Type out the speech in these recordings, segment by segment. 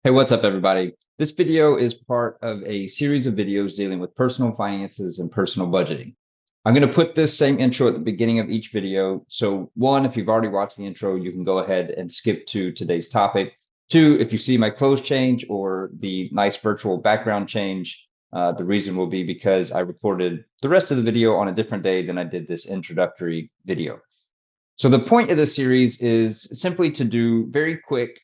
Hey, what's up, everybody? This video is part of a series of videos dealing with personal finances and personal budgeting. I'm going to put this same intro at the beginning of each video. So one, if you've already watched the intro, you can go ahead and skip to today's topic. Two, if you see my clothes change or the nice virtual background change, the reason will be because I recorded the rest of the video on a different day than I did this introductory video. So the point of this series is simply to do very quick,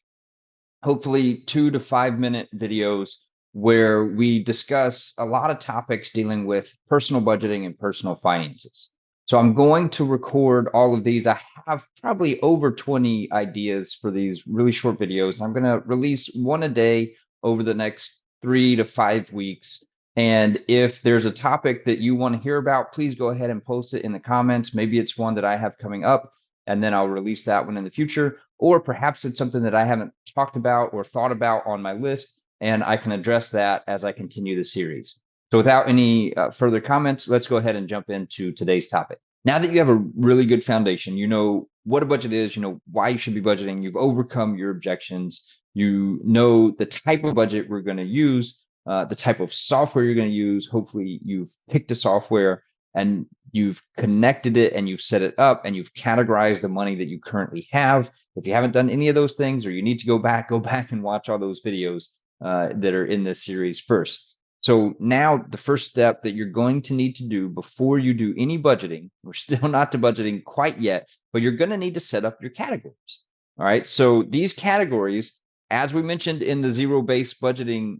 hopefully 2 to 5 minute videos where we discuss a lot of topics dealing with personal budgeting and personal finances. So I'm going to record all of these. I have probably over 20 ideas for these really short videos. I'm going to release one a day over the next 3 to 5 weeks. And if there's a topic that you want to hear about, please go ahead and post it in the comments. Maybe it's one that I have coming up, and then I'll release that one in the future. Or perhaps it's something that I haven't talked about or thought about on my list, and I can address that as I continue the series. So without any further comments, let's go ahead and jump into today's topic. Now that you have a really good foundation, you know what a budget is, you know why you should be budgeting, you've overcome your objections, you know the type of budget we're going to use, the type of software you're going to use. Hopefully you've picked a software and you've connected it and you've set it up and you've categorized the money that you currently have. If you haven't done any of those things, or you need to go back and watch all those videos that are in this series first. So now the first step that you're going to need to do before you do any budgeting, we're still not to budgeting quite yet, but you're going to need to set up your categories. All right. So these categories, as we mentioned in the zero-based budgeting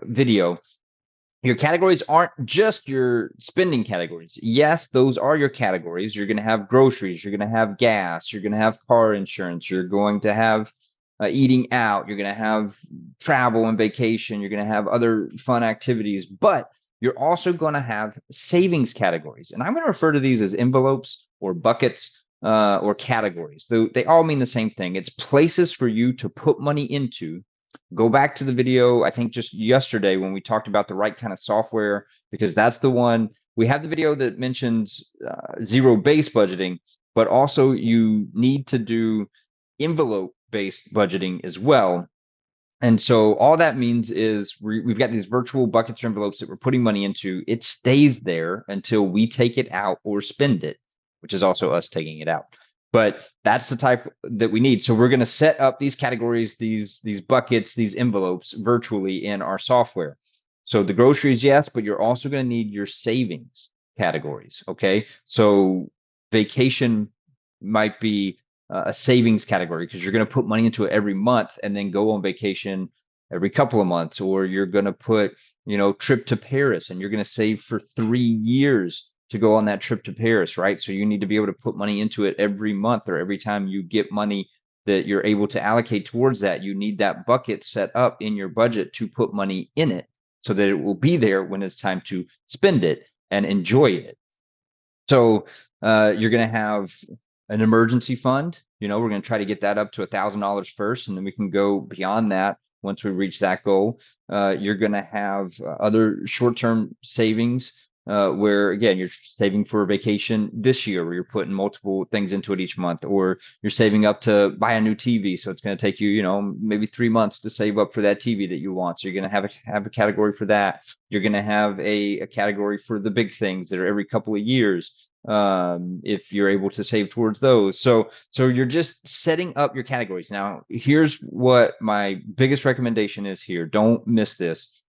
video, your categories aren't just your spending categories. Yes, those are your categories. You're going to have groceries, you're going to have gas, you're going to have car insurance, you're going to have eating out, you're going to have travel and vacation, you're going to have other fun activities, but you're also going to have savings categories. And I'm going to refer to these as envelopes or buckets or categories. They all mean the same thing. It's places for you to put money into. Go back to the video, I think just yesterday, when we talked about the right kind of software, because that's the one. We have the video that mentions zero-based budgeting, but also you need to do envelope-based budgeting as well. And so all that means is we've got these virtual buckets or envelopes that we're putting money into. It stays there until we take it out or spend it, which is also us taking it out. But that's the type that we need. So we're going to set up these categories, these buckets, these envelopes virtually in our software. So the groceries, yes, but you're also going to need your savings categories. Okay. So vacation might be a savings category because you're going to put money into it every month and then go on vacation every couple of months. Or you're going to put, trip to Paris, and you're going to save for 3 years to go on that trip to Paris, right? So you need to be able to put money into it every month, or every time you get money that you're able to allocate towards that. You need that bucket set up in your budget to put money in it so that it will be there when it's time to spend it and enjoy it. So you're going to have an emergency fund. We're going to try to get that up to $1,000 first, and then we can go beyond that once we reach that goal. You're going to have other short-term savings where, again, you're saving for a vacation this year, where you're putting multiple things into it each month, or you're saving up to buy a new TV. So it's going to take you, maybe 3 months to save up for that TV that you want. So you're going to have a category for that. You're going to have a category for the big things that are every couple of years, if you're able to save towards those. So you're just setting up your categories. Now, here's what my biggest recommendation is here. Don't miss this.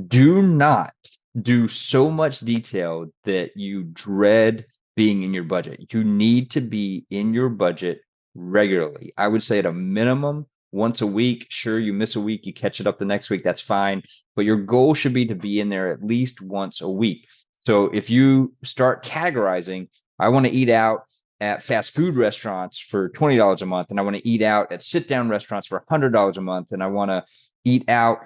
Do not do so much detail that you dread being in your budget. You need to be in your budget regularly. I would say at a minimum once a week. Sure, you miss a week, you catch it up the next week, that's fine. But your goal should be to be in there at least once a week. So if you start categorizing, I want to eat out at fast food restaurants for $20 a month, and I want to eat out at sit-down restaurants for $100 a month, and I want to eat out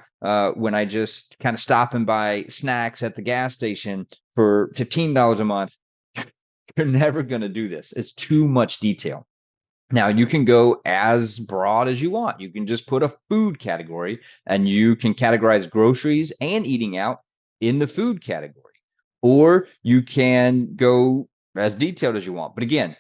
when I just kind of stop and buy snacks at the gas station for $15 a month. You're never going to do this. It's too much detail. Now, you can go as broad as you want. You can just put a food category, and you can categorize groceries and eating out in the food category. Or you can go as detailed as you want. But again,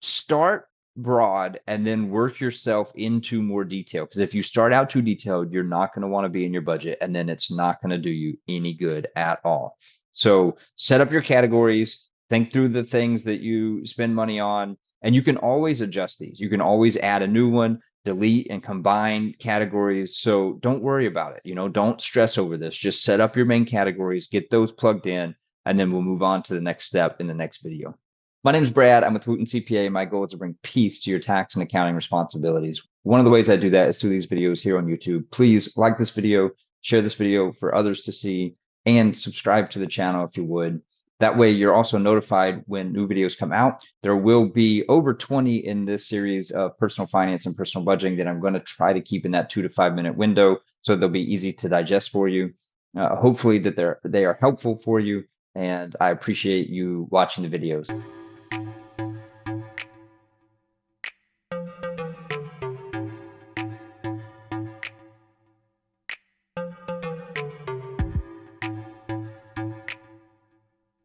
start broad and then work yourself into more detail. Because if you start out too detailed, you're not going to want to be in your budget, and then it's not going to do you any good at all. So set up your categories, think through the things that you spend money on, and you can always adjust these. You can always add a new one, delete and combine categories. So don't worry about it. Don't stress over this. Just set up your main categories, get those plugged in, and then we'll move on to the next step in the next video. My name is Brad. I'm with Wooten CPA. My goal is to bring peace to your tax and accounting responsibilities. One of the ways I do that is through these videos here on YouTube. Please like this video, share this video for others to see, and subscribe to the channel if you would. That way, you're also notified when new videos come out. There will be over 20 in this series of personal finance and personal budgeting that I'm going to try to keep in that 2 to 5 minute window, so they'll be easy to digest for you. Hopefully that they are helpful for you, and I appreciate you watching the videos.